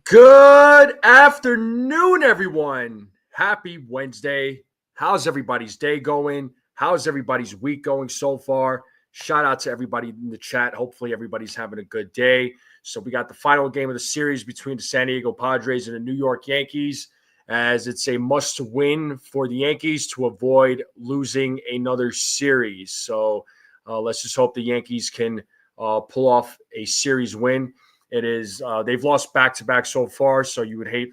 Good afternoon, everyone. Happy Wednesday. How's everybody's day going? How's everybody's week going so far? Shout out to everybody in the chat. Hopefully, everybody's having a good day. So, we got the final game of the series between the San Diego Padres and the New York Yankees, as it's a must win for the Yankees to avoid losing another series. So, let's just hope the Yankees can pull off a series win. It is they've lost back-to-back so far, so you would hate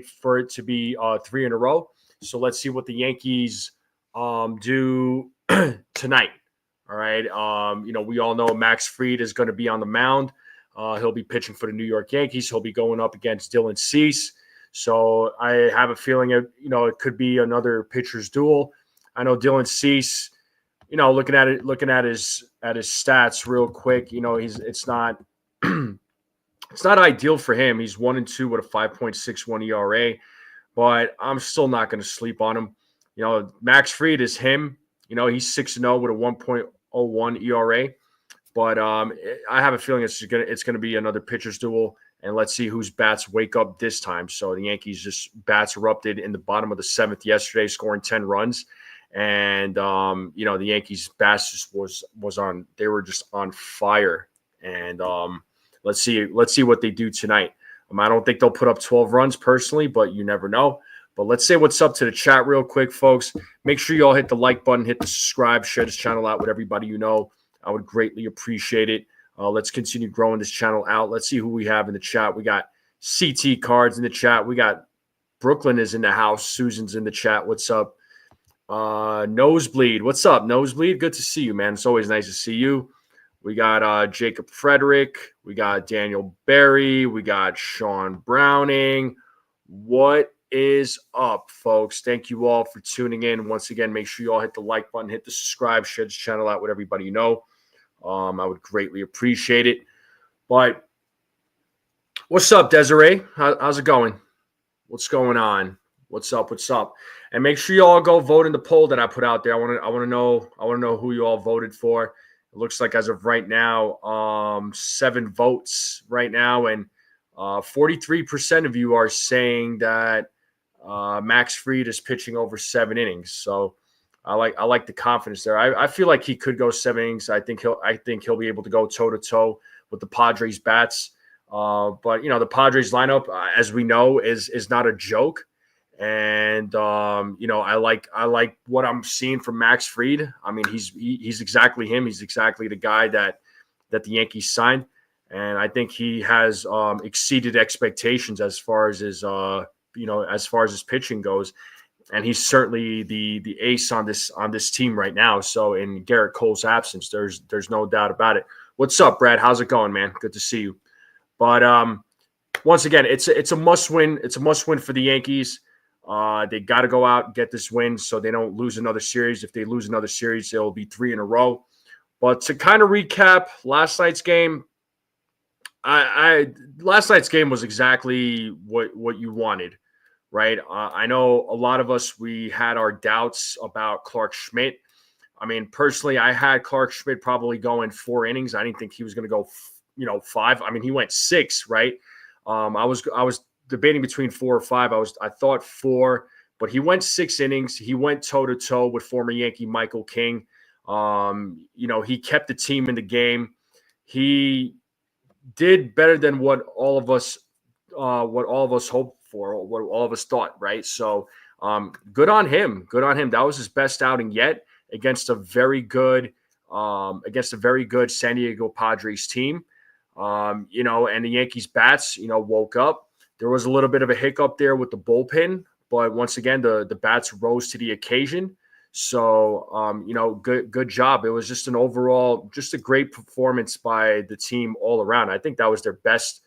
for it to be three in a row. So let's see what the Yankees do tonight. All right. We all know Max Fried is going to be on the mound. He'll be pitching for the New York Yankees. He'll be going up against Dylan Cease. So I have a feeling it could be another pitcher's duel. I know Dylan Cease, looking at his stats real quick, it's not it's not ideal for him. He's 1-2 with a 5.61 ERA, but I'm still not going to sleep on him. Max Fried is him. He's 6-0 with a 1.01 ERA, but I have a feeling it's going to be another pitcher's duel, and let's see whose bats wake up this time. So the Yankees just bats erupted in the bottom of the seventh yesterday, scoring 10 runs, and the Yankees bats just was on. They were just on fire, and Let's see what they do tonight. I don't think they'll put up 12 runs personally, but you never know. But let's say what's up to the chat real quick, folks. Make sure you all hit the like button, hit the subscribe, share this channel out with everybody you know. I would greatly appreciate it. Let's continue growing this channel out. Let's see who we have in the chat. We got CT Cards in the chat. We got Brooklyn is in the house. Susan's in the chat. What's up? Nosebleed. What's up, Nosebleed? Good to see you, man. It's always nice to see you. We got Jacob Frederick. We got Daniel Berry. We got Sean Browning. What is up, folks? Thank you all for tuning in. Once again, make sure you all hit the like button, hit the subscribe, share this channel out with everybody you know. I would greatly appreciate it. But what's up, Desiree? How's it going? What's going on? What's up? What's up? And make sure you all go vote in the poll that I put out there. I want to know who you all voted for. It looks like as of right now, 7 votes right now, and 43% of you are saying that Max Fried is pitching over 7 innings. So I like the confidence there. I feel like he could go 7 innings. I think he'll be able to go toe to toe with the Padres bats. But the Padres lineup, as we know, is not a joke. And I like what I'm seeing from Max Fried. I mean, he's exactly him. He's exactly the guy that the Yankees signed, and I think he has exceeded expectations as far as his pitching goes. And he's certainly the ace on this team right now. So in Garrett Cole's absence, there's no doubt about it. What's up, Brad? How's it going, man? Good to see you. But once again, it's a must win. It's a must win for the Yankees. They got to go out and get this win so they don't lose another series. If they lose another series, it'll be 3 in a row. But to kind of recap last night's game, last night's game was exactly what you wanted, right? I know a lot of us, we had our doubts about Clark Schmidt. I mean, personally, I had Clark Schmidt probably going 4 innings. I didn't think he was going to go, 5. I mean, he went 6, right? I was debating between 4 or 5. I thought 4, but he went 6 innings. He went toe to toe with former Yankee Michael King. He kept the team in the game. He did better than what all of us hoped for, what all of us thought, right? So good on him. Good on him. That was his best outing yet against a very good San Diego Padres team. And the Yankees bats, woke up. There was a little bit of a hiccup there with the bullpen, but once again, the bats rose to the occasion. So, good job. It was just a great performance by the team all around. I think that was their best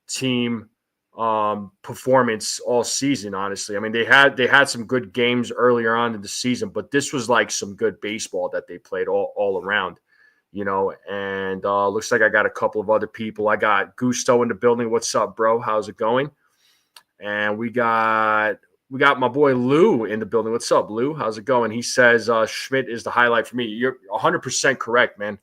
team performance all season, honestly. I mean, they had some good games earlier on in the season, but this was like some good baseball that they played all around. And looks like I got a couple of other people. I got Gusto in the building. What's up, bro? How's it going? And we got my boy Lou in the building. What's up, Lou? How's it going? He says Schmidt is the highlight for me. You're 100% correct, man.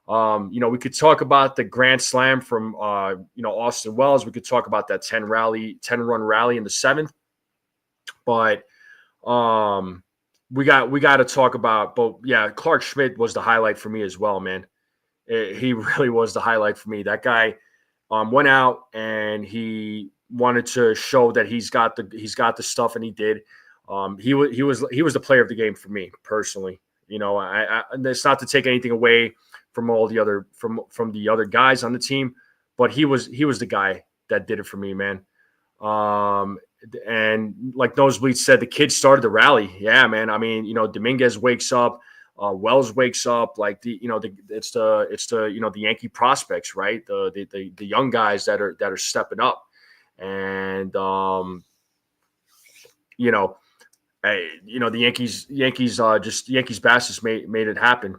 We could talk about the grand slam from Austin Wells. We could talk about that 10-run rally in the seventh, but we got to talk about. But yeah, Clark Schmidt was the highlight for me as well, man. He really was the highlight for me. That guy went out and he wanted to show that he's got the stuff, and he did. He was the player of the game for me personally. And it's not to take anything away from all the other from the other guys on the team, but he was the guy that did it for me, man. And like Nosebleed said, the kid started the rally. Yeah, man. I mean, Dominguez wakes up, Wells wakes up. Like it's the Yankee prospects, right? The young guys that are stepping up, and the Yankees bats just made it happen.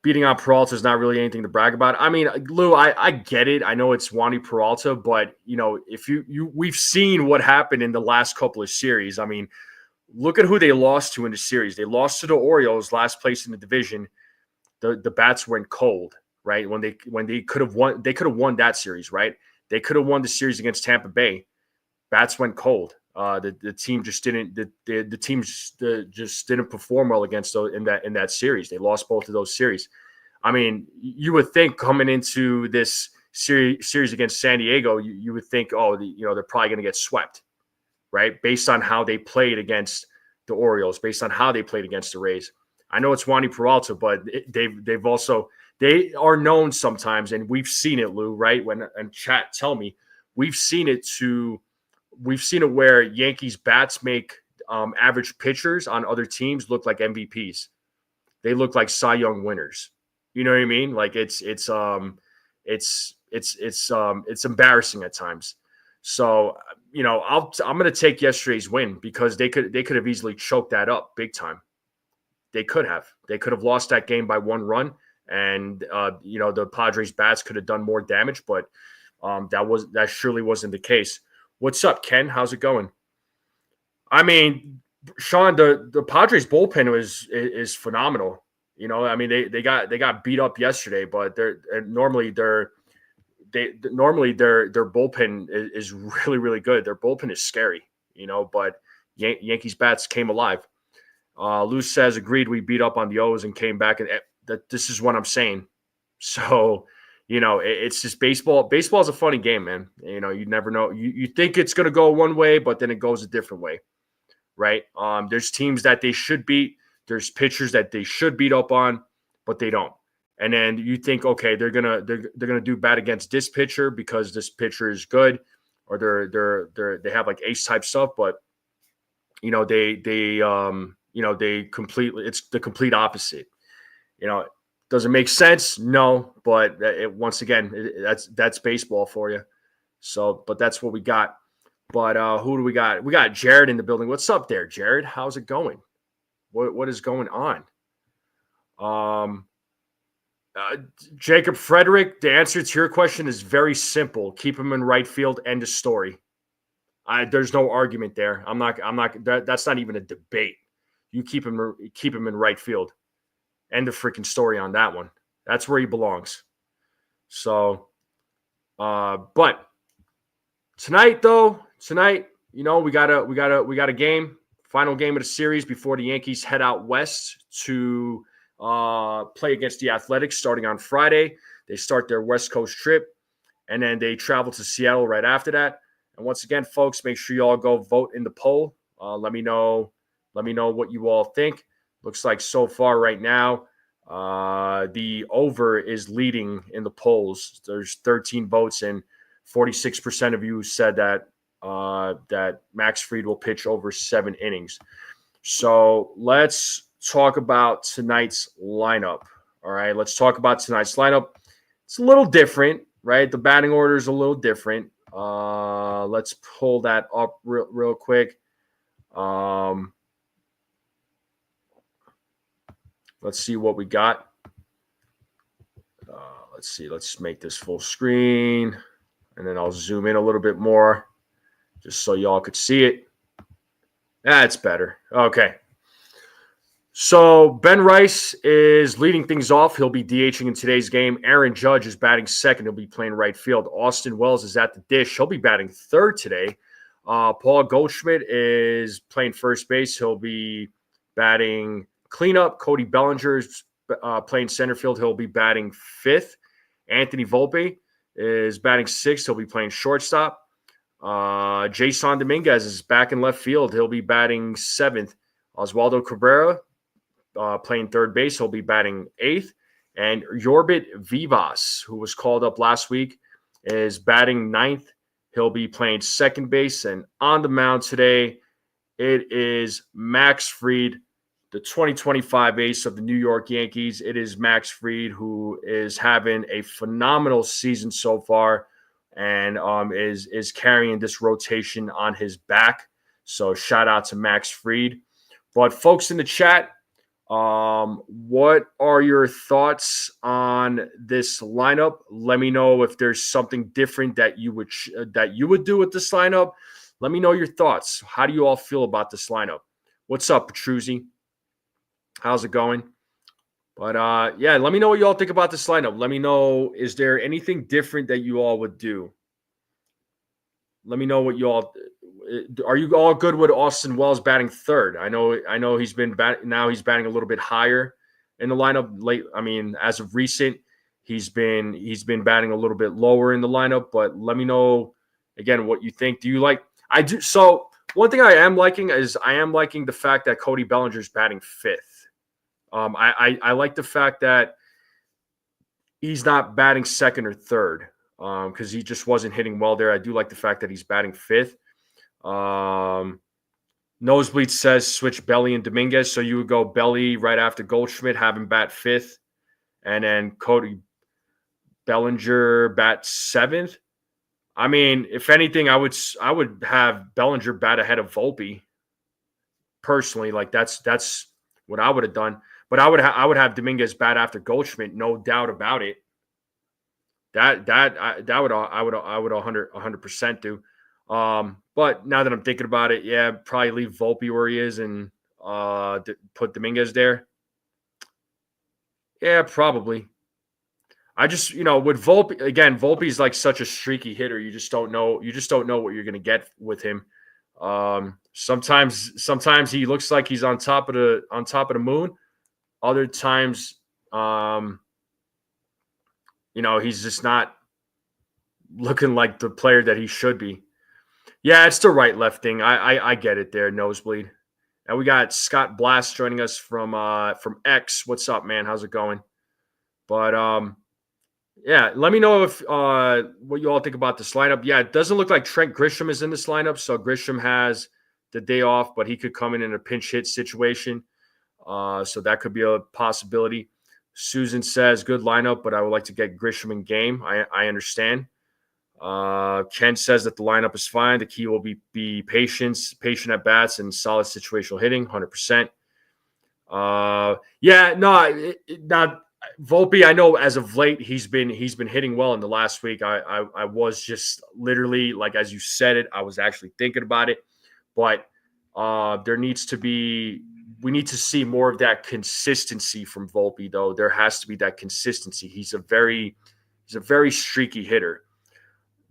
Beating out Peralta is not really anything to brag about. I mean, Lou, I get it. I know it's Wandy Peralta, but if we've seen what happened in the last couple of series. I mean, look at who they lost to in the series. They lost to the Orioles, last place in the division. The bats went cold, right? When they could have won that series, right? They could have won the series against Tampa Bay. Bats went cold. The team just didn't. The team just didn't perform well against those in that series. They lost both of those series. I mean, you would think coming into this series against San Diego, you would think, they're probably going to get swept, right? Based on how they played against the Orioles, based on how they played against the Rays. I know it's Wandy Peralta, but they are known sometimes, and we've seen it, Lou. Right? And chat tell me, we've seen it where Yankees bats make average pitchers on other teams look like MVPs. They look like Cy Young winners. You know what I mean? Like it's embarrassing at times. So I'm going to take yesterday's win because they could have easily choked that up big time. They could have lost that game by 1 run, and the Padres bats could have done more damage, but that surely wasn't the case. What's up, Ken? How's it going? I mean, Sean, the Padres bullpen is phenomenal. I mean, they got beat up yesterday, but normally their bullpen is really, really good. Their bullpen is scary, but Yankees bats came alive. Lou says, agreed, we beat up on the O's and came back, and this is what I'm saying. So, it's just baseball. Baseball is a funny game, man. You never know. You think it's going to go one way, but then it goes a different way, right? There's teams that they should beat. There's pitchers that they should beat up on, but they don't. And then you think, okay, they're gonna do bad against this pitcher because this pitcher is good, or they have like ace type stuff, but they completely, it's the complete opposite. Does it make sense? No, but once again, that's baseball for you. So, but that's what we got. But who do we got? We got Jared in the building. What's up there, Jared? How's it going? What is going on? Jacob Frederick, the answer to your question is very simple. Keep him in right field. End of story. There's no argument there. I'm not. That's not even a debate. You keep him in right field. End of freaking story on that one. That's where he belongs. So, but tonight, we got a game, final game of the series before the Yankees head out west to play against the Athletics starting on Friday. They start their West Coast trip, and then they travel to Seattle right after that. And once again, folks, make sure you all go vote in the poll. Let me know what you all think. Looks like so far right now, the over is leading in the polls. There's 13 votes, and 46% of you said that Max Fried will pitch over 7 innings. So let's talk about tonight's lineup. All right, let's talk about tonight's lineup. It's a little different, right? The batting order is a little different. Let's pull that up real quick. Let's see what we got. Let's see. Let's make this full screen, and then I'll zoom in a little bit more just so y'all could see it. That's better. Okay. So Ben Rice is leading things off. He'll be DHing in today's game. Aaron Judge is batting second. He'll be playing right field. Austin Wells is at the dish. He'll be batting third today. Paul Goldschmidt is playing first base. He'll be batting cleanup. Cody Bellinger is playing center field. He'll be batting fifth. Anthony Volpe is batting sixth. He'll be playing shortstop. Jason Dominguez is back in left field. He'll be batting seventh. Oswaldo Cabrera playing third base. He'll be batting eighth. And Yorbit Vivas, who was called up last week, is batting ninth. He'll be playing second base. And on the mound today, it is Max Fried, the 2025 ace of the New York Yankees. It is Max Fried, who is having a phenomenal season so far and is carrying this rotation on his back. So shout out to Max Fried. But folks in the chat, what are your thoughts on this lineup? Let me know if there's something different that you would do with this lineup. Let me know your thoughts. How do you all feel about this lineup? What's up, Petruzzi? How's it going? But yeah, let me know what you all think about this lineup. Let me know, is there anything different that you all would do? Let me know what you all. Are you all good with Austin Wells batting third? I know he's been now he's batting a little bit higher in the lineup late. I mean, as of recent, he's been batting a little bit lower in the lineup. But let me know again what you think. Do you like? I do. So one thing I am liking the fact that Cody Bellinger is batting fifth. I like the fact that he's not batting second or third because he just wasn't hitting well there. I do like the fact that he's batting fifth. Nosebleed says switch Belly and Dominguez. So you would go Belly right after Goldschmidt, have him bat fifth, and then Cody Bellinger bat seventh. I mean, if anything, I would have Bellinger bat ahead of Volpe. Personally, like that's what I would have done. But I would have Dominguez bat after Goldschmidt, no doubt about it. I would 100% do. But now that I'm thinking about it, yeah, probably leave Volpe where he is and put Dominguez there. Yeah, probably. I just, with Volpe again, Volpe's like such a streaky hitter. You just don't know. You just don't know what you're going to get with him. Sometimes he looks like he's on top of the moon. Other times, he's just not looking like the player that he should be. Yeah, it's the right-left thing. I get it there, Nosebleed. And we got Scott Blast joining us from X. What's up, man? How's it going? But yeah, let me know if what you all think about this lineup. Yeah, it doesn't look like Trent Grisham is in this lineup, so Grisham has the day off, but he could come in a pinch hit situation. So that could be a possibility. Susan says, good lineup, but I would like to get Grisham in game. I understand. Ken says that the lineup is fine. The key will be patient at bats, and solid situational hitting, 100%. Not Volpe. I know as of late he's been hitting well in the last week. I was just literally, like as you said it, I was actually thinking about it, but we need to see more of that consistency from Volpe, though. There has to be that consistency. He's a very streaky hitter.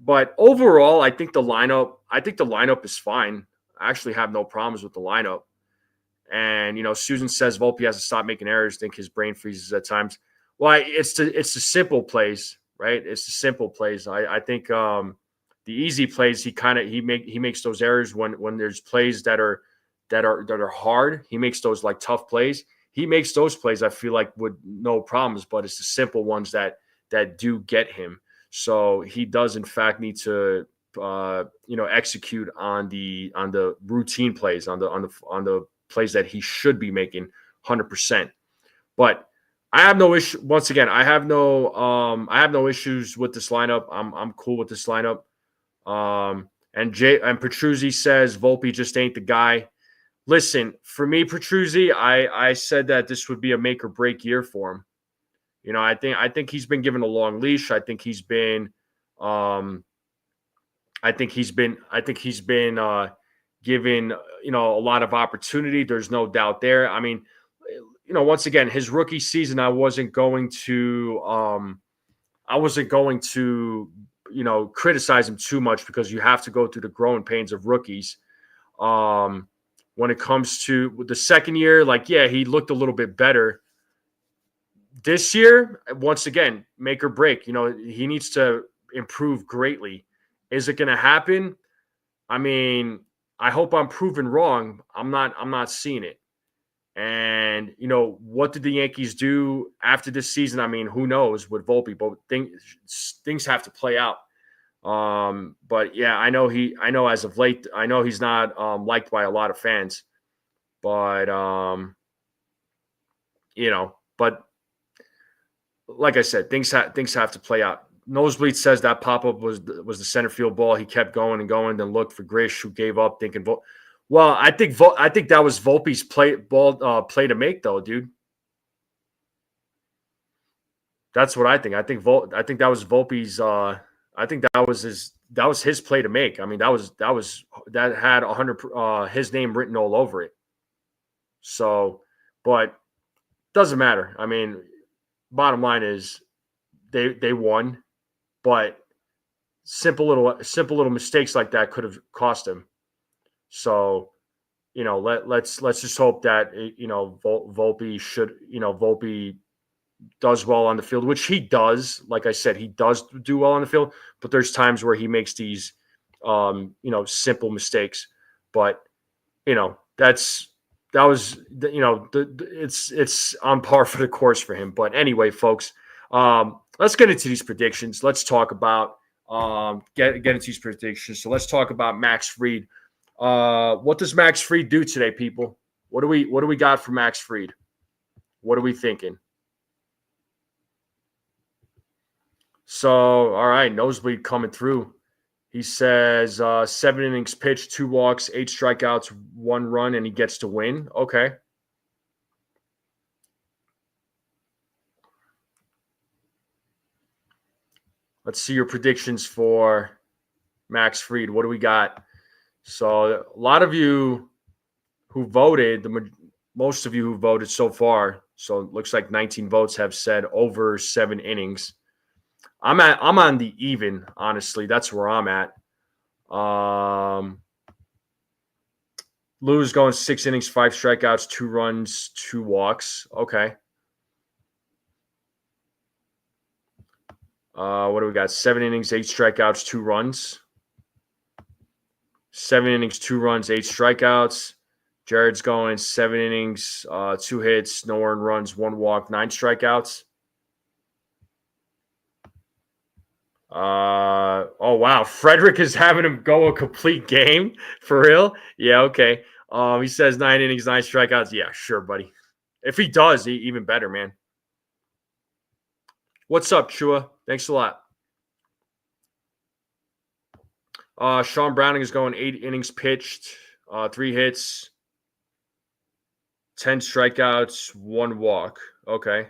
But overall, I think the lineup is fine. I actually have no problems with the lineup. And Susan says Volpe has to stop making errors. I think his brain freezes at times. Well, it's the simple plays, right? It's the simple plays. I think the easy plays he makes those errors when there's plays that are hard. He makes those like tough plays. He makes those plays, I feel like, with no problems, but it's the simple ones that do get him. So he does in fact need to execute on the routine plays, on the plays that he should be making 100%. But I have no issue. Once again, I have no issues with this lineup. I'm cool with this lineup. And Petruzzi says Volpe just ain't the guy. Listen, for me, Petruzzi, I said that this would be a make or break year for him. I think he's been given a long leash. I think he's been given a lot of opportunity. There's no doubt there. I mean, once again, his rookie season, I wasn't going to criticize him too much because you have to go through the growing pains of rookies. When it comes to the second year, he looked a little bit better. This year, once again, make or break. He needs to improve greatly. Is it going to happen? I mean, I hope I'm proven wrong. I'm not seeing it. And, what did the Yankees do after this season? I mean, who knows with Volpe, but things have to play out. But yeah, I know as of late, I know he's not liked by a lot of fans, but but like I said, things have to play out. Nosebleed says that pop-up was the center field ball. He kept going and going, then looked for Grish, who gave up thinking, well, I think that was Volpe's play to make, though, dude. That's what I think. I think that was Volpe's. I think that was his play to make. I mean, that had 100 his name written all over it. So, but doesn't matter. I mean, bottom line is they won, but simple little mistakes like that could have cost him. So, let's just hope that Volpe does well on the field, which he does. Like I said, he does do well on the field, but there's times where he makes these simple mistakes. But it's on par for the course for him. But anyway, folks, let's get into these predictions. Let's talk about get into these predictions. So let's talk about Max Fried. What does Max Fried do today, people? What do we got for Max Fried? What are we thinking? So, all right, Nosebleed coming through. He says 7 innings pitched, 2 walks, 8 strikeouts, 1 run, and he gets to win. Okay. Let's see your predictions for Max Fried. What do we got? So a lot of you who voted, most of you who voted so far, so it looks like 19 votes have said over 7 innings. I'm on the even, honestly. That's where I'm at. Lou's going 6 innings, 5 strikeouts, 2 runs, 2 walks. Okay. What do we got? 7 innings, 8 strikeouts, 2 runs. 7 innings, 2 runs, 8 strikeouts. Jared's going 7 innings, 2 hits, no earned runs, 1 walk, 9 strikeouts. Oh wow, Frederick is having him go a complete game for real. Yeah, okay. He says 9 innings, 9 strikeouts. Yeah, sure, buddy. If he does, even better, man. What's up, Chua? Thanks a lot. Sean Browning is going 8 innings pitched, 3 hits, 10 strikeouts, 1 walk. Okay.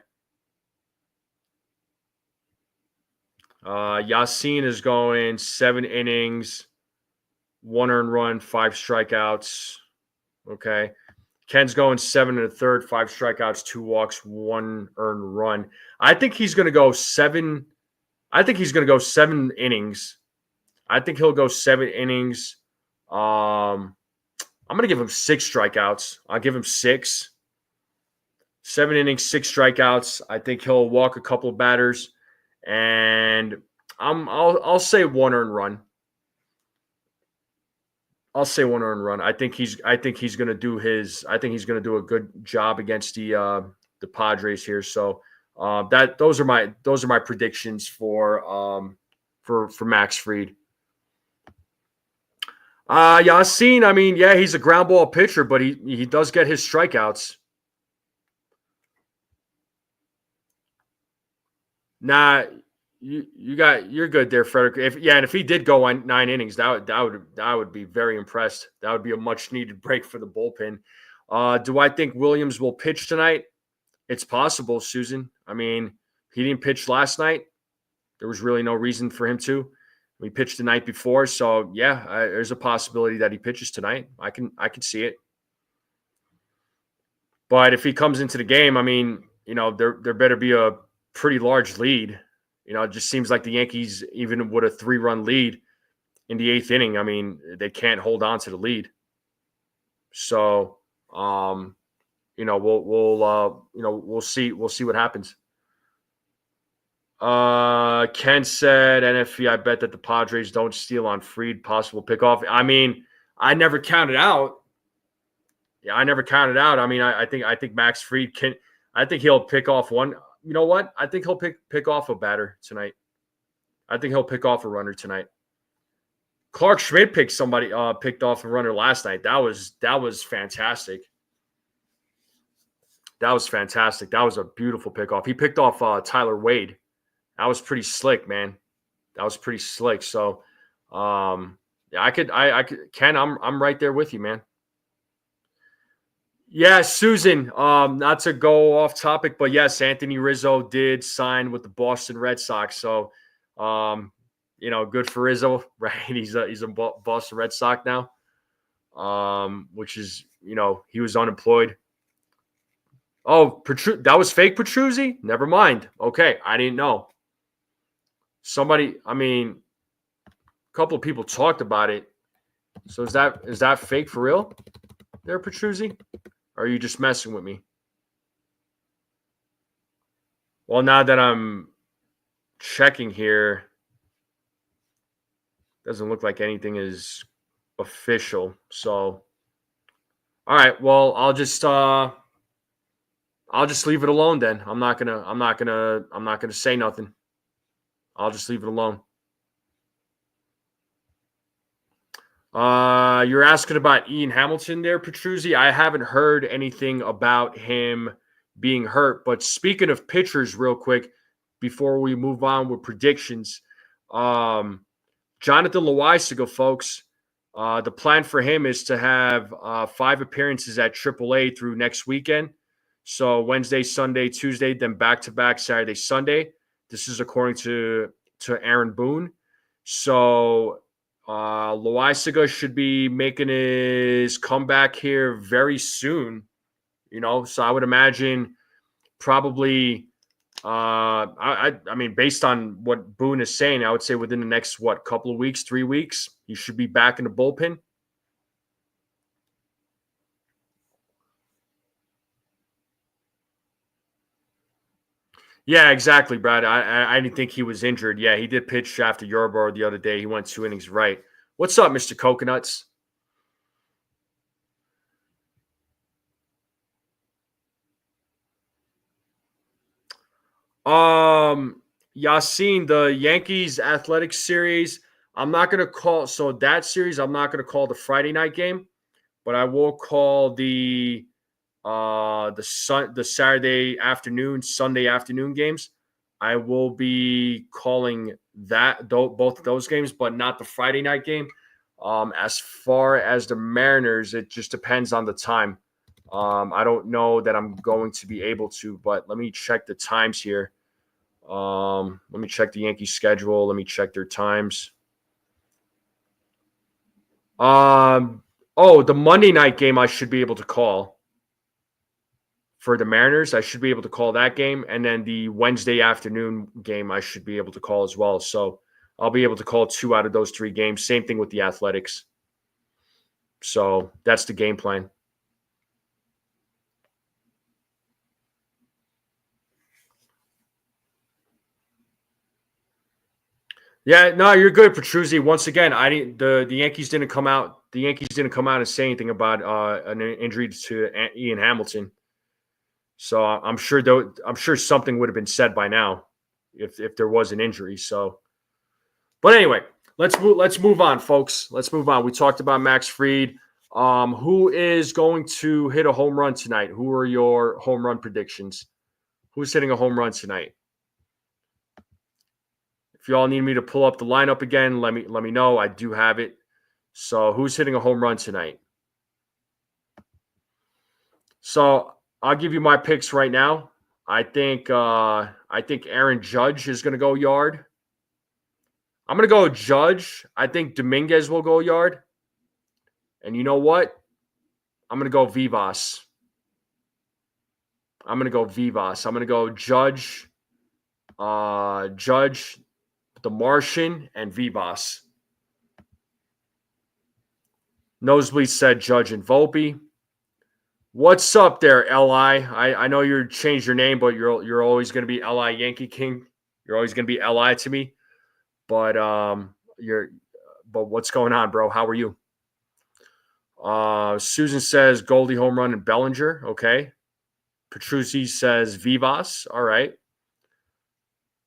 Yasin is going 7 innings, 1 earned run, 5 strikeouts. Okay. Ken's going 7 1/3, 5 strikeouts, 2 walks, 1 earned run. I think he's going to go 7. I think he's going to go 7 innings. I think he'll go 7 innings. I'm going to give him 6 strikeouts. I'll give him 6. 7 innings, 6 strikeouts. I think he'll walk a couple of batters. And I'll say 1 earned run. I'll say 1 earned run. I think he's going to do a good job against the Padres here. So those are my predictions for Max Fried. Yasin, I mean, yeah, he's a ground ball pitcher, but he does get his strikeouts. Nah, you're good there, Frederick. If he did go on 9 innings, that would be very impressed. That would be a much needed break for the bullpen. Do I think Williams will pitch tonight? It's possible, Susan. I mean, he didn't pitch last night. There was really no reason for him to. We pitched the night before, so yeah, there's a possibility that he pitches tonight. I can see it. But if he comes into the game, I mean, there better be a pretty large lead. It just seems like the Yankees, even with a 3-run lead in the 8th inning, I mean, they can't hold on to the lead. So, we'll see what happens. Ken said, NFE, I bet that the Padres don't steal on Fried, possible pickoff. I mean, I never counted out. Yeah, I never counted out. I mean, I think Max Fried can. I think he'll pick off one. You know what? I think he'll pick off a batter tonight. I think he'll pick off a runner tonight. Clark Schmidt picked off a runner last night. That was fantastic. That was fantastic. That was a beautiful pickoff. He picked off Tyler Wade. That was pretty slick, man. That was pretty slick. So, yeah, I could, Ken, I'm right there with you, man. Yeah, Susan, not to go off topic, but yes, Anthony Rizzo did sign with the Boston Red Sox. So, good for Rizzo, right? He's a Boston Red Sox now, which is, he was unemployed. Oh, that was fake Petruzzi? Never mind. Okay, I didn't know. A couple of people talked about it. So is that fake for real there, Petruzzi? Or are you just messing with me? Well, now that I'm checking here, doesn't look like anything is official. So, all right. Well, I'll just leave it alone then. I'm not gonna say nothing. I'll just leave it alone. You're asking about Ian Hamilton there, Petruzzi. I haven't heard anything about him being hurt. But speaking of pitchers, real quick, before we move on with predictions, Jonathan Loaisiga, folks, the plan for him is to have 5 appearances at AAA through next weekend. So Wednesday, Sunday, Tuesday, then back-to-back Saturday, Sunday. This is according to Aaron Boone. So Loaisiga should be making his comeback here very soon. So I would imagine probably I mean, based on what Boone is saying, I would say within the next, couple of weeks, 3 weeks, he should be back in the bullpen. Yeah, exactly, Brad. I didn't think he was injured. Yeah, he did pitch after Yorba the other day. He went 2 innings right. What's up, Mr. Coconuts? Yasin, the Yankees Athletics series, I'm not going to call. So that series, I'm not going to call the Friday night game, but I will call the Saturday afternoon, Sunday afternoon games. I will be calling both of those games, but not the Friday night game. As far as the Mariners, it just depends on the time. I don't know that I'm going to be able to, but let me check the times here. Let me check the Yankee schedule. Let me check their times. The Monday night game I should be able to call. For the Mariners, I should be able to call that game. And then the Wednesday afternoon game, I should be able to call as well. So I'll be able to call 2 out of those 3 games. Same thing with the Athletics. So that's the game plan. Yeah, no, you're good, Petruzzi. Once again, the Yankees didn't come out. The Yankees didn't come out and say anything about an injury to Ian Hamilton. So I'm sure something would have been said by now if there was an injury. So, but anyway, let's move on, folks. Let's move on. We talked about Max Fried. Who is going to hit a home run tonight? Who are your home run predictions? Who's hitting a home run tonight? If you all need me to pull up the lineup again, let me know. I do have it. So who's hitting a home run tonight? So I'll give you my picks right now. I think Aaron Judge is going to go yard. I'm going to go Judge. I think Dominguez will go yard. And you know what? I'm going to go Vivas. I'm going to go Vivas. I'm going to go Judge, the Martian, and Vivas. Nosebleed said Judge and Volpe. What's up there, Li? I know you changed your name, but you're always going to be Li Yankee King. You're always going to be Li to me. But but what's going on, bro? How are you? Susan says Goldie home run and Bellinger. Okay. Petrucci says Vivas. All right.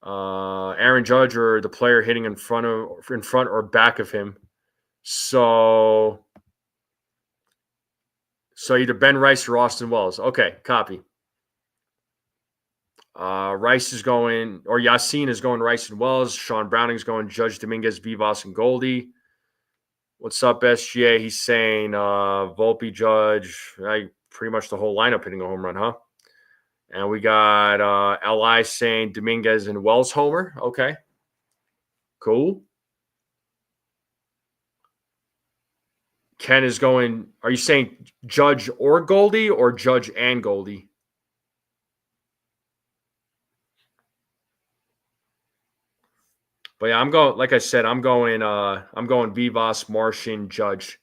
Aaron Judge or the player hitting in front or back of him. So either Ben Rice or Austin Wells. Okay, copy. Rice is going, or Yassin is going Rice and Wells. Sean Browning's going Judge, Dominguez, Vivas, and Goldie. What's up, SGA? He's saying Volpe, Judge, pretty much the whole lineup hitting a home run, huh? And we got Li saying Dominguez and Wells homer. Okay. Cool. Ken is going, are you saying Judge or Goldie or Judge and Goldie? But yeah, I'm going, like I said, I'm going Vivas, Martian, Judge.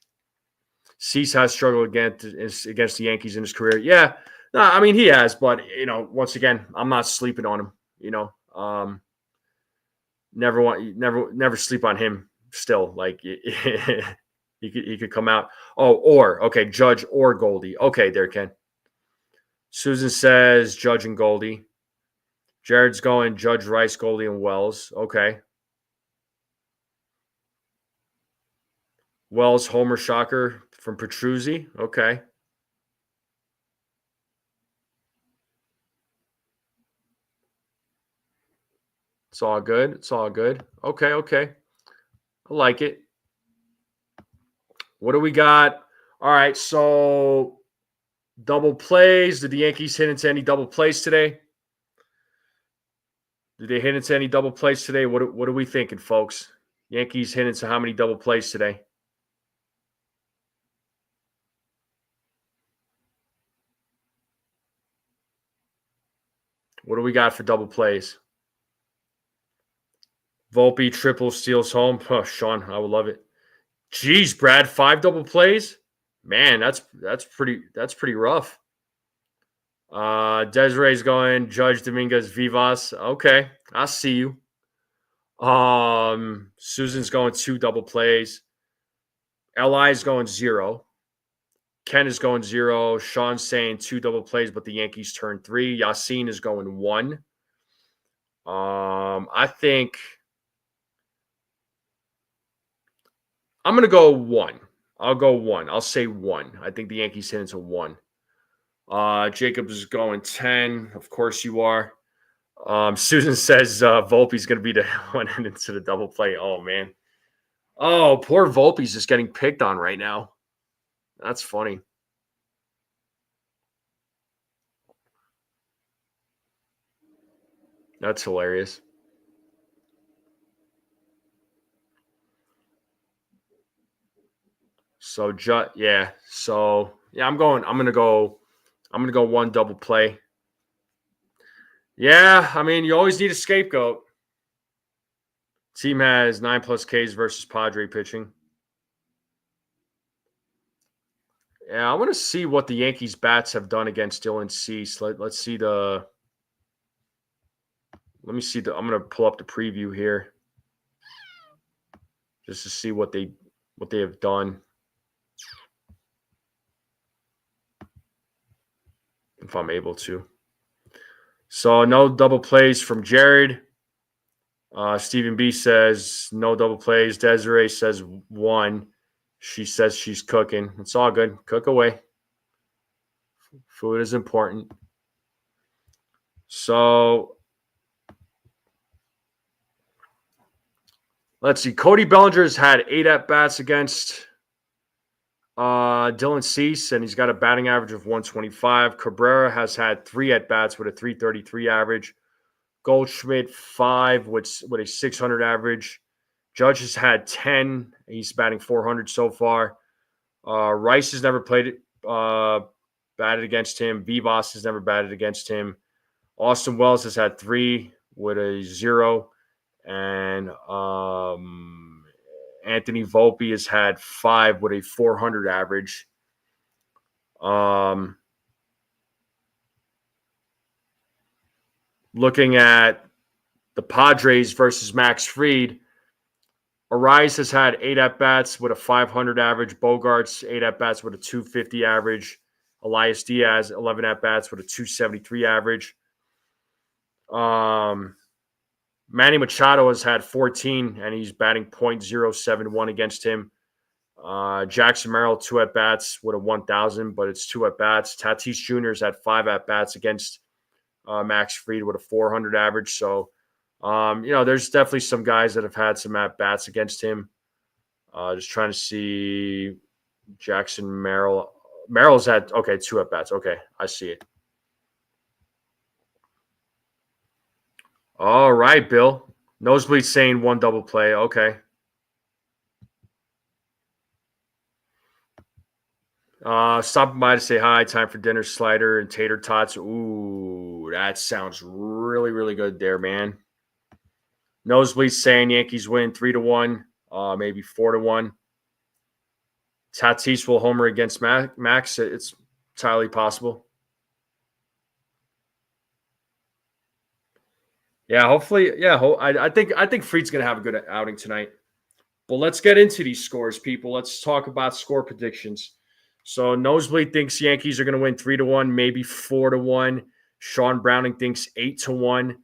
Cease has struggled against the Yankees in his career. Yeah. No, I mean, he has, but, once again, I'm not sleeping on him, never sleep on him still. Like, he could come out. Okay, Judge or Goldie. Okay, there, Ken. Susan says Judge and Goldie. Jared's going Judge, Rice, Goldie, and Wells. Okay. Wells, homer shocker from Petrucci. Okay. It's all good. Okay. I like it. What do we got? All right, so double plays. Did the Yankees hit into any double plays today? Did they hit into any double plays today? What are we thinking, folks? Yankees hit into how many double plays today? What do we got for double plays? Volpe triple steals home. Oh, Sean, I would love it. Jeez, Brad, 5 double plays? Man, that's pretty rough. Desiree's going Judge, Dominguez, Vivas. Okay, I see you. Susan's going 2 double plays. Li's going 0. Ken is going 0. Sean's saying 2 double plays, but the Yankees turn 3. Yassin is going 1. I think I'm going to go 1. I'll go 1. I'll say 1. I think the Yankees hit into 1. Jacobs is going 10. Of course you are. Susan says Volpe's going to be the one into the double play. Oh, man. Oh, poor Volpe's just getting picked on right now. That's funny. That's hilarious. So I'm gonna go 1 double play. Yeah, I mean, you always need a scapegoat. Team has 9+ Ks versus Padre pitching. Yeah, I want to see what the Yankees bats have done against Dylan Cease. Let's see Let me see I'm gonna pull up the preview here just to see what they have done. If I'm able to. So no double plays from Jared. Stephen B says no double plays. Desiree says 1. She says she's cooking. It's all good. Cook away. Food is important. So let's see. Cody Bellinger's had 8 at-bats against Dylan Cease, and he's got a batting average of 125. Cabrera has had 3 at-bats with a 333 average. Goldschmidt 5 with a 600 average. Judge has had 10. He's batting 400 so far. Rice has never played batted against him. Vivas has never batted against him. Austin Wells has had 3 with a 0. And Anthony Volpe has had 5 with a 400 average. Looking at the Padres versus Max Fried, Arias has had 8 at-bats with a 500 average. Bogarts, 8 at-bats with a 250 average. Elias Diaz, 11 at-bats with a 273 average. Manny Machado has had 14, and he's batting .071 against him. Jackson Merrill, 2 at-bats with a 1,000, but it's 2 at-bats. Tatis Jr. has had 5 at-bats against Max Fried with a 400 average. So, there's definitely some guys that have had some at-bats against him. Just trying to see Jackson Merrill. Merrill's had, 2 at-bats. Okay, I see it. All right, Bill. Nosebleed saying 1 double play. Okay. Stopping by to say hi. Time for dinner, slider and tater tots. Ooh, that sounds really, really good there, man. Nosebleed saying Yankees win 3-1, maybe 4-1. Tatis will homer against Max. It's entirely possible. Yeah, hopefully. Yeah, I think Fried's gonna have a good outing tonight. But let's get into these scores, people. Let's talk about score predictions. So Nosebleed thinks Yankees are going to win 3-1, maybe 4-1. Sean Browning thinks 8-1.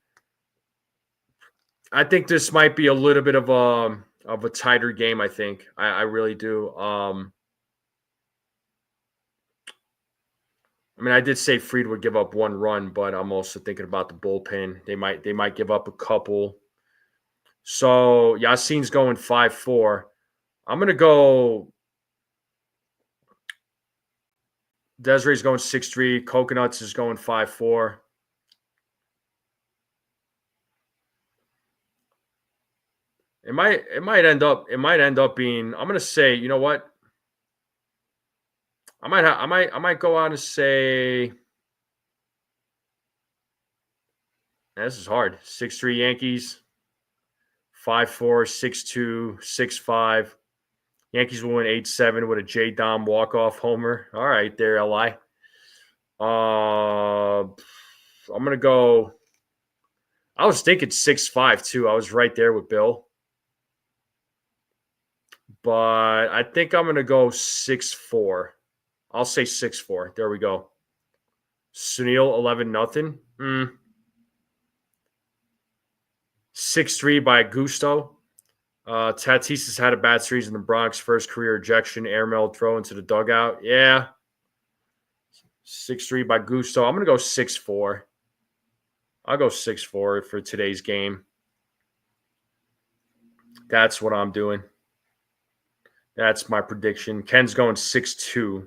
I think this might be a little bit of a tighter game. I think I really do. I did say Fried would give up 1 run, but I'm also thinking about the bullpen. They might give up a couple. So Yassine's going 5-4. I'm going to go. Desiree's going 6-3. Coconuts is going 5-4. It might end up being. I'm gonna say, you know what? I might go out and say. This is hard. 6-3 Yankees. 5-4, 6-2, 6-5. Yankees will win 8-7 with a J Dom walk-off homer. All right, there, LI. I'm gonna go. I was thinking 6-5 too. I was right there with Bill. But I think I'm gonna go 6-4. I'll say 6-4. There we go. Sunil 11-0. 6-3 by Gusto. Tatis has had a bad series in the Bronx. First career ejection. Airmail throw into the dugout. Yeah. 6-3 by Gusto. I'm going to go 6-4. I'll go 6-4 for today's game. That's what I'm doing. That's my prediction. Ken's going 6-2.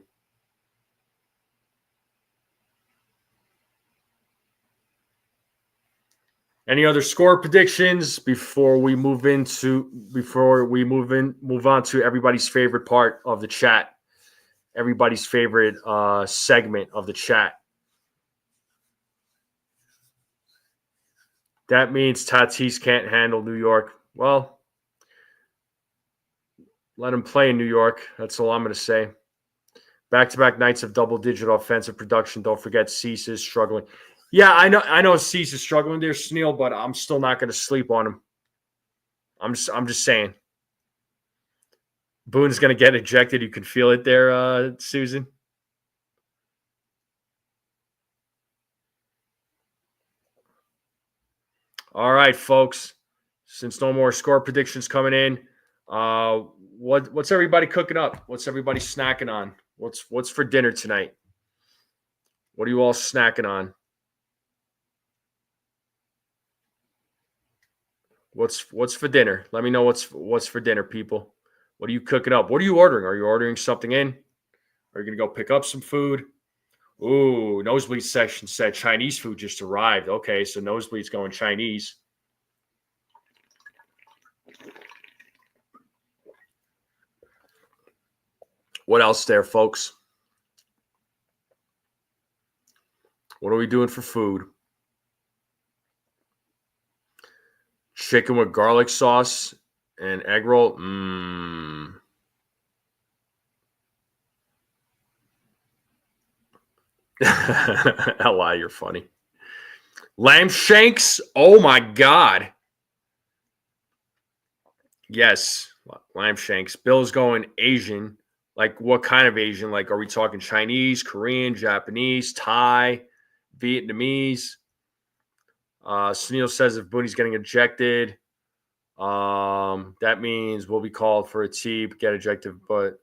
Any other score predictions before we move on to everybody's favorite part of the chat, everybody's favorite segment of the chat? That means Tatis can't handle New York. Well, let him play in New York. That's all I'm going to say. Back-to-back nights of double-digit offensive production. Don't forget Cease is struggling. Yeah, I know Cease is struggling there, Snell, but I'm still not going to sleep on him. I'm just saying. Boone's going to get ejected. You can feel it there, Susan. All right, folks. Since no more score predictions coming in, what's everybody cooking up? What's everybody snacking on? What's for dinner tonight? What are you all snacking on? What's for dinner? Let me know what's for dinner, people. What are you cooking up? What are you ordering? Are you ordering something in? Are you gonna go pick up some food? Ooh, Nosebleed section said Chinese food just arrived. Okay, so Nosebleed's going Chinese. What else there, folks? What are we doing for food? Chicken with garlic sauce and egg roll. Li, you're funny. Lamb shanks. Oh my God. Yes, lamb shanks. Bill's going Asian. Like what kind of Asian? Like, are we talking Chinese, Korean, Japanese, Thai, Vietnamese? Snell says if Booney's getting ejected, that means we'll be called for a T, get ejected. But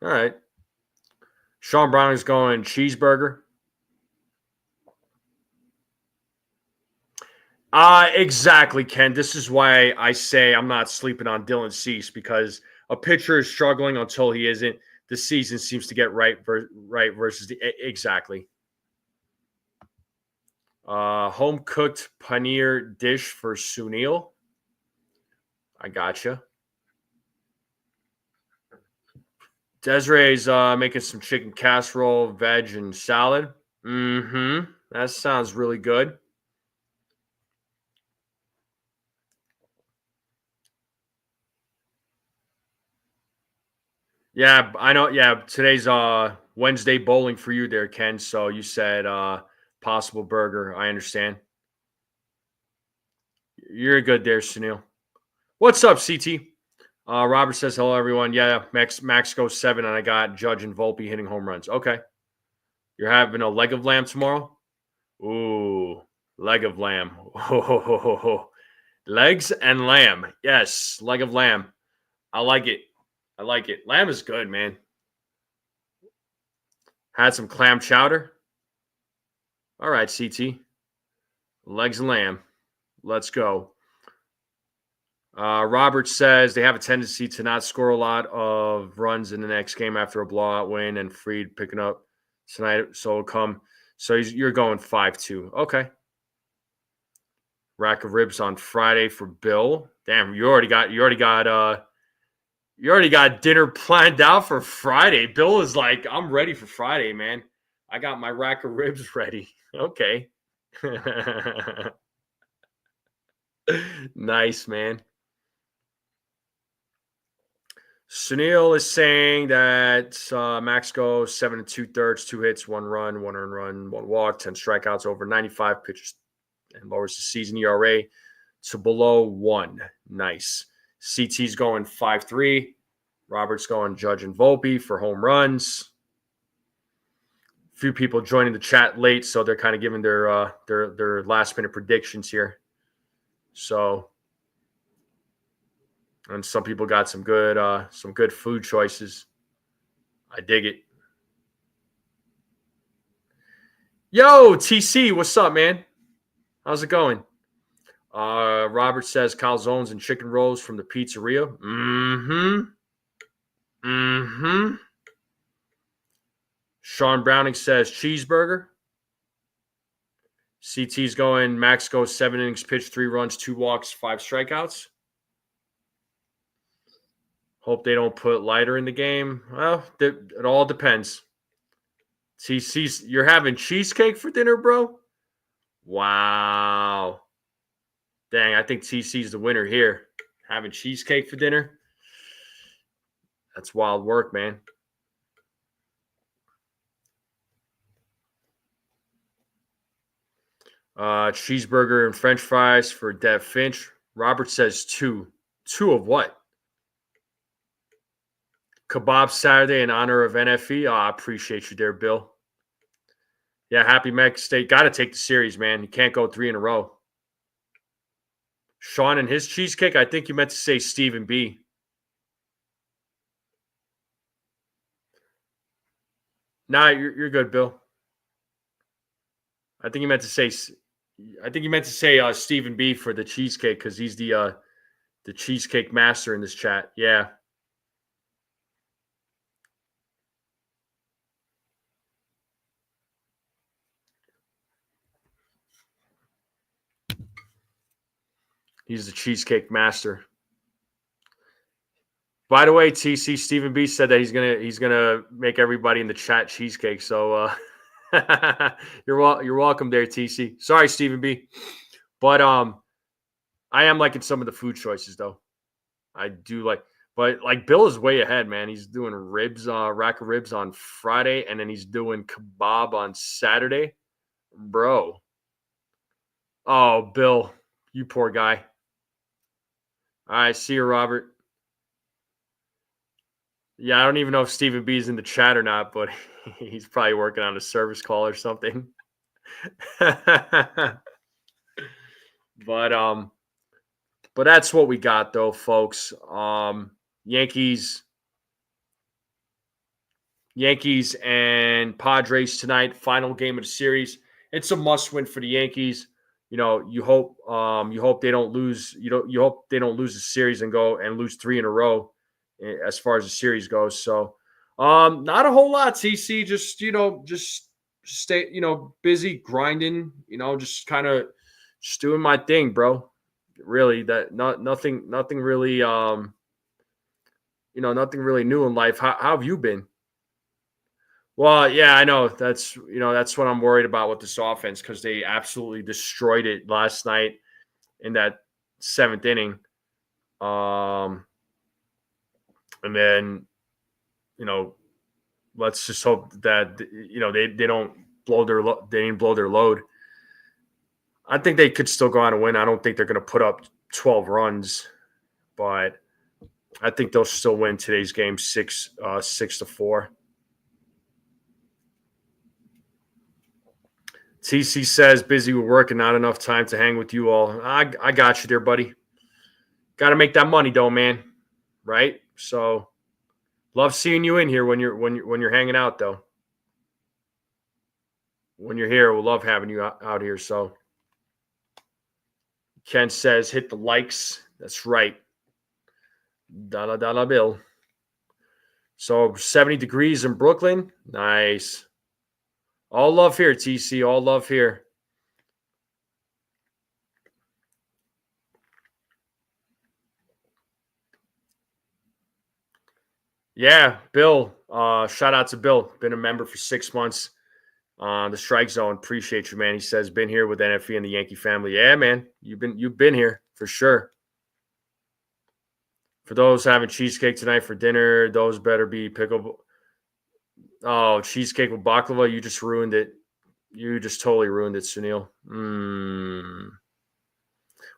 all right. Sean Brown is going cheeseburger. Exactly, Ken. This is why I say I'm not sleeping on Dylan Cease, because a pitcher is struggling until he isn't. The season seems to get right versus the exactly. Home cooked paneer dish for Sunil. I gotcha. Desiree's making some chicken casserole, veg, and salad. That sounds really good. Yeah, I know. Yeah, today's Wednesday bowling for you there, Ken. So you said possible burger. I understand. You're good there, Sunil. What's up, CT? Robert says hello, everyone. Yeah, Max goes 7, and I got Judge and Volpe hitting home runs. Okay. You're having a leg of lamb tomorrow? Ooh, leg of lamb. Oh, legs and lamb. Yes, leg of lamb. I like it. I like it. Lamb is good, man. Had some clam chowder. All right, CT. Legs and lamb. Let's go. Robert says they have a tendency to not score a lot of runs in the next game after a blowout win, and Fried picking up tonight. So it'll come. So you're going 5-2. Okay. Rack of ribs on Friday for Bill. Damn, you already got dinner planned out for Friday. Bill is like, I'm ready for Friday, man. I got my rack of ribs ready. Okay. Nice, man. Sunil is saying that Max goes 7 2/3, 2 hits, 1 run, 1 earned run, 1 walk, 10 strikeouts, over 95 pitches, and lowers the season ERA to below 1. Nice. CT's going 5-3. Robert's going Judge and Volpe for home runs. A few people joining the chat late, so they're kind of giving their last minute predictions here. So, and some people got some good food choices. I dig it. Yo, TC, what's up, man? How's it going? Robert says calzones and chicken rolls from the pizzeria. Sean Browning says cheeseburger. CT's going, Max goes 7 innings pitched, 3 runs, 2 walks, 5 strikeouts. Hope they don't put lighter in the game. Well, it all depends. TC's, you're having cheesecake for dinner, bro? Wow. Dang, I think TC's the winner here. Having cheesecake for dinner? That's wild work, man. Cheeseburger and French fries for Dev Finch. Robert says 2. 2 of what? Kebab Saturday in honor of NFE. Oh, I appreciate you there, Bill. Yeah, happy Mac State. Got to take the series, man. You can't go 3 in a row. Sean and his cheesecake. I think you meant to say Stephen B. Nah, you're good, Bill. I think you meant to say Stephen B for the cheesecake, because he's the cheesecake master in this chat. Yeah. He's the cheesecake master. By the way, TC, Stephen B said that he's gonna make everybody in the chat cheesecake. So You're welcome there, TC. Sorry, Stephen B. But I am liking some of the food choices though. I do like, but like Bill is way ahead, man. He's doing ribs, rack of ribs on Friday, and then he's doing kebab on Saturday, bro. Oh, Bill, you poor guy. All right, see you, Robert. Yeah, I don't even know if Stephen B is in the chat or not, but he's probably working on a service call or something. But that's what we got though, folks. Yankees and Padres tonight, final game of the series. It's a must win for the Yankees. You hope they don't lose. You hope they don't lose the series and go and lose 3 in a row as far as the series goes. So, not a whole lot, CC. Just stay, busy grinding. Just kind of just doing my thing, bro. Really, nothing really, nothing really new in life. How have you been? Well, yeah, I know. That's what I'm worried about with this offense because they absolutely destroyed it last night in that 7th inning. And then, let's just hope that they don't they didn't blow their load. I think they could still go on and win. I don't think they're going to put up 12 runs, but I think they'll still win today's game 6-4. TC says busy with work and not enough time to hang with you all. I got you there, buddy. Got to make that money though, man. Right? So love seeing you in here when you're hanging out though. When you're here, we'll love having you out here. So Ken says hit the likes. That's right. Dollar bill. So 70 degrees in Brooklyn. Nice. All love here, TC. All love here. Yeah, Bill. Shout out to Bill. Been a member for 6 months on the Strike Zone. Appreciate you, man. He says been here with NFE and the Yankee family. Yeah, man. You've been here for sure. For those having cheesecake tonight for dinner, those better be pickle. Oh, cheesecake with baklava. You just ruined it. You just totally ruined it, Sunil. One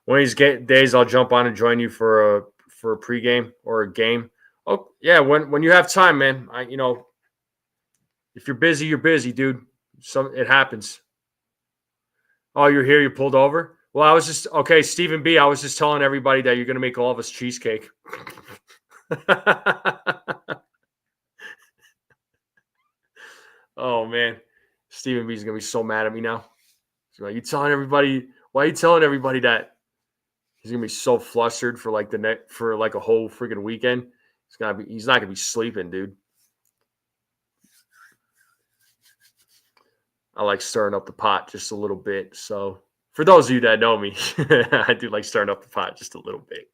of these days, I'll jump on and join you for a pregame or a game. Oh yeah, when you have time, man. If you're busy, dude. It happens. Oh, you're here. You pulled over. Well, I was just okay, Stephen B. I was just telling everybody that you're gonna make all of us cheesecake. Oh man, Stephen B. is gonna be so mad at me now. He's like, why are you telling everybody that? He's gonna be so flustered for like a whole freaking weekend. He's not gonna be sleeping, dude. I like stirring up the pot just a little bit. So for those of you that know me, I do like stirring up the pot just a little bit.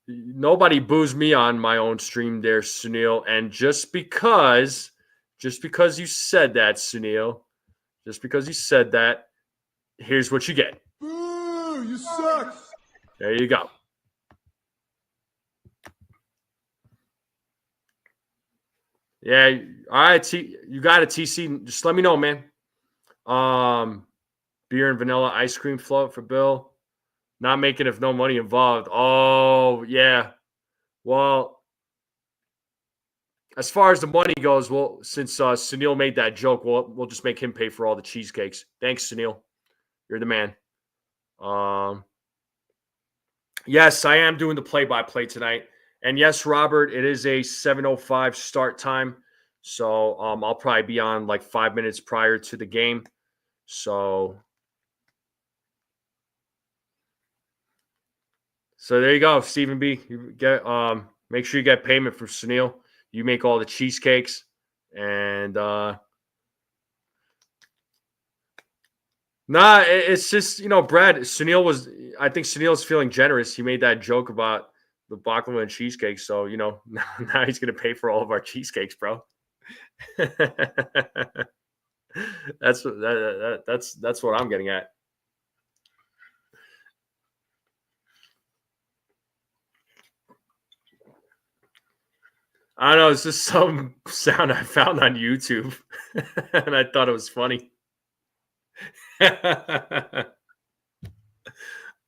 Nobody boos me on my own stream there, Sunil. And just because you said that, Sunil, here's what you get. Boo! You suck! There you go. Yeah, all right. You got it, TC. Just let me know, man. Beer and vanilla ice cream float for Bill. Not making if no money involved. Oh yeah. Well, as far as the money goes, well, since Sunil made that joke, we'll just make him pay for all the cheesecakes. Thanks, Sunil. You're the man. Yes, I am doing the play-by-play tonight. And yes, Robert, it is a 7:05 start time. So I'll probably be on like 5 minutes prior to the game. So there you go, Stephen B. You get make sure you get payment for Sunil. You make all the cheesecakes, and it's just Brad. I think Sunil's feeling generous. He made that joke about the baklava and cheesecake. So, now he's going to pay for all of our cheesecakes, bro. That's what I'm getting at. I don't know. It's just some sound I found on YouTube, and I thought it was funny.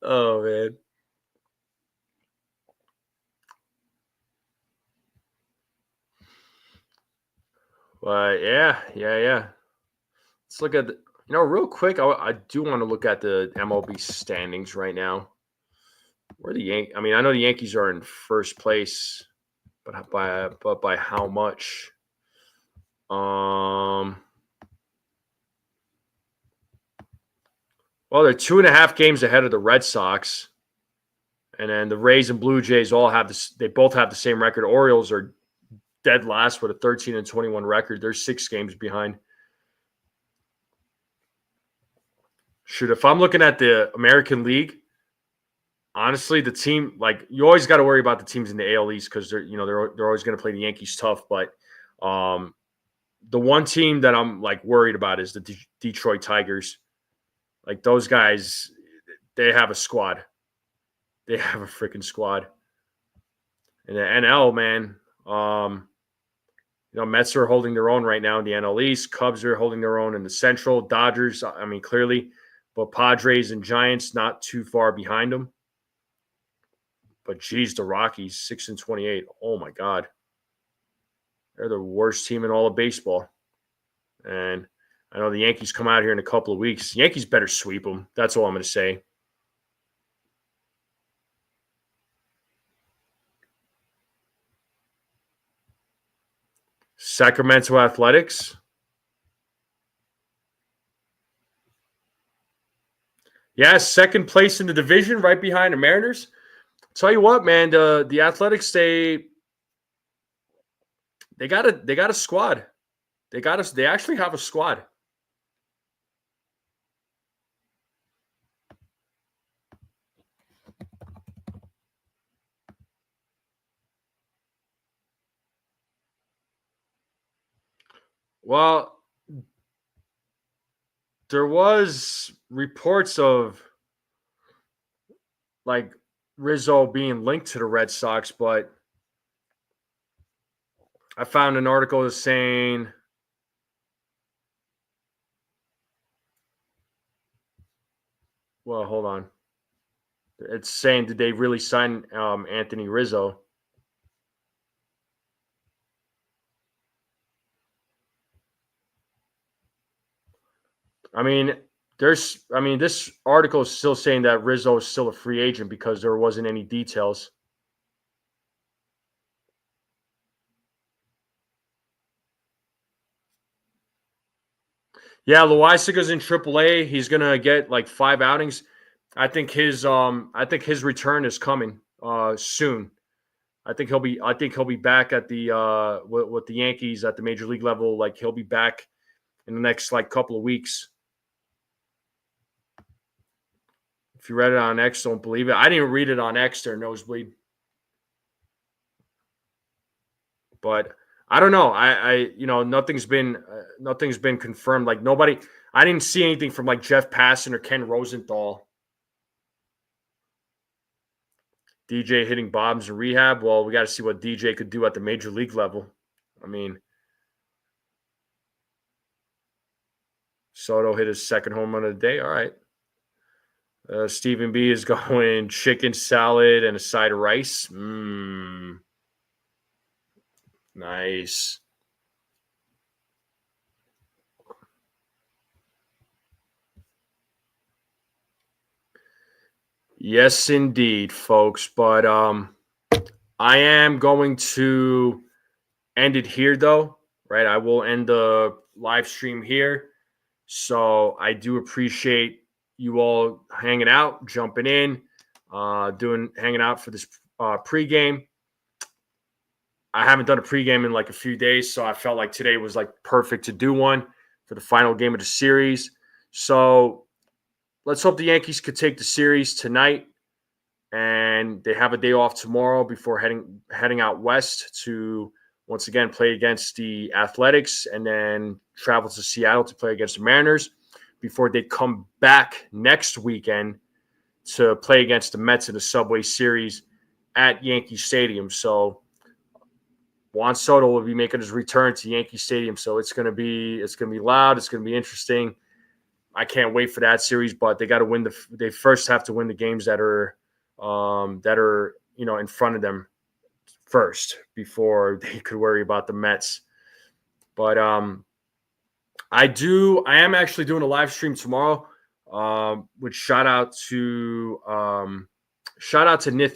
Oh, man. Yeah. Let's look at real quick. I do want to look at the MLB standings right now. Where the Yankees? I mean, I know the Yankees are in first place, but by how much? Well, they're 2.5 games ahead of the Red Sox, and then the Rays and Blue Jays all have this. They both have the same record. Orioles are dead last with a 13-21 record. They're 6 games behind. Shoot, if I'm looking at the American League, honestly, the team, like, you always got to worry about the teams in the AL East because they're always going to play the Yankees tough. But the one team that I'm like worried about is the Detroit Tigers. Like, those guys, they have a squad. They have a freaking squad. And the NL, man, Mets are holding their own right now in the NL East. Cubs are holding their own in the Central. Dodgers, I mean, clearly. But Padres and Giants not too far behind them. But, geez, the Rockies, 6-28. Oh, my God. They're the worst team in all of baseball. And I know the Yankees come out here in a couple of weeks. Yankees better sweep them. That's all I'm going to say. Sacramento Athletics. Yeah, second place in the division, right behind the Mariners. Tell you what, man, the Athletics, they got a squad. They actually have a squad. Well, there was reports of like Rizzo being linked to the Red Sox, but I found an article saying well, hold on. It's saying, did they really sign Anthony Rizzo? I mean, this article is still saying that Rizzo is still a free agent because there wasn't any details. Yeah, Loizaga's in AAA. He's gonna get like 5 outings. I think his return is coming soon. I think he'll be back at the with the Yankees at the major league level. Like, he'll be back in the next like couple of weeks. If you read it on X, don't believe it. I didn't read it on X or Nosebleed. But I don't know. Nothing's been confirmed. Like, I didn't see anything from like Jeff Passan or Ken Rosenthal. DJ hitting bombs in rehab. Well, we got to see what DJ could do at the major league level. I mean, Soto hit his second home run of the day. All right. Stephen B is going chicken salad and a side of rice. Nice. Yes, indeed, folks. But I am going to end it here, though. Right? I will end the live stream here. So I do appreciate you all hanging out, jumping in, hanging out for this pregame. I haven't done a pregame in like a few days, so I felt like today was like perfect to do one for the final game of the series. So let's hope the Yankees could take the series tonight. and they have a day off tomorrow before heading out west to once again play against the Athletics, and then travel to Seattle to play against the Mariners before they come back next weekend to play against the Mets in the Subway Series at Yankee Stadium. So Juan Soto will be making his return to Yankee Stadium. So it's gonna be loud. It's gonna be interesting. I can't wait for that series, but they got to win they first have to win the games that are in front of them first before they could worry about the Mets. But I am actually doing a live stream tomorrow. Which shout out to Nithin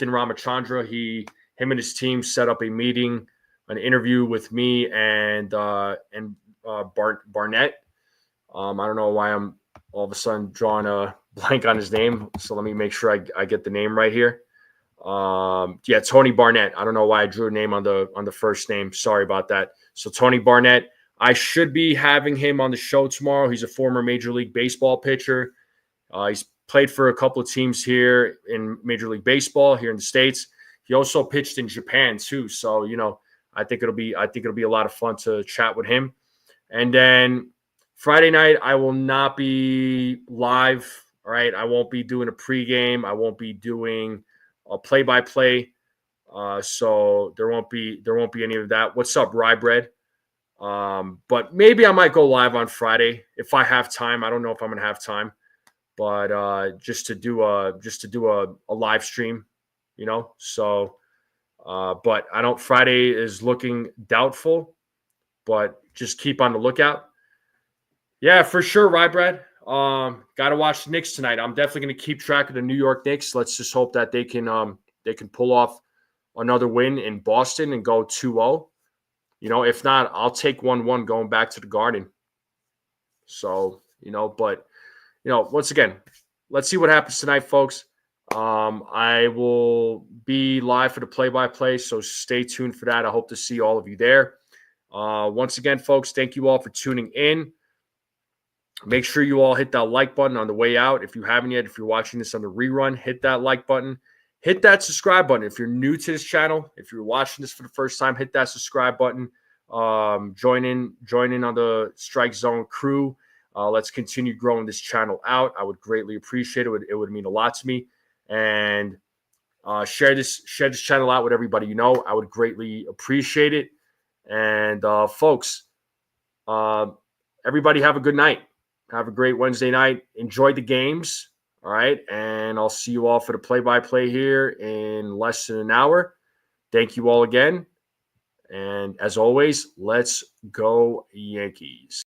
Ramachandra. Him and his team set up a meeting, an interview with me and Barnett. I don't know why I'm all of a sudden drawing a blank on his name. So let me make sure I get the name right here. Tony Barnett. I don't know why I drew a name on the first name. Sorry about that. So Tony Barnett, I should be having him on the show tomorrow. He's a former Major League Baseball pitcher. He's played for a couple of teams here in Major League Baseball here in the States. He also pitched in Japan too. So, I think it'll be a lot of fun to chat with him. And then Friday night, I will not be live. All right. I won't be doing a pregame. I won't be doing a play-by-play. So there won't be any of that. What's up, Rye Bread? But maybe I might go live on Friday if I have time. I don't know if I'm going to have time, but just to do a live stream, So, but Friday is looking doubtful, but just keep on the lookout. Yeah, for sure, Rye Bread. Got to watch the Knicks tonight. I'm definitely going to keep track of the New York Knicks. Let's just hope that they can pull off another win in Boston and go 2-0. If not, I'll take 1-1 going back to the Garden. So, but once again, let's see what happens tonight, folks. I will be live for the play-by-play, so stay tuned for that. I hope to see all of you there. Once again, folks, thank you all for tuning in. Make sure you all hit that like button on the way out. If you haven't yet, if you're watching this on the rerun, hit that like button. Hit that subscribe button. If you're new to this channel, if you're watching this for the first time, hit that subscribe button. Join in on the Strike Zone crew. Let's continue growing this channel out. I would greatly appreciate it. It would mean a lot to me. And share this channel out with everybody you know. I would greatly appreciate it. And folks, everybody have a good night. Have a great Wednesday night. Enjoy the games. All right. And I'll see you all for the play-by-play here in less than an hour. Thank you all again. And as always, let's go Yankees.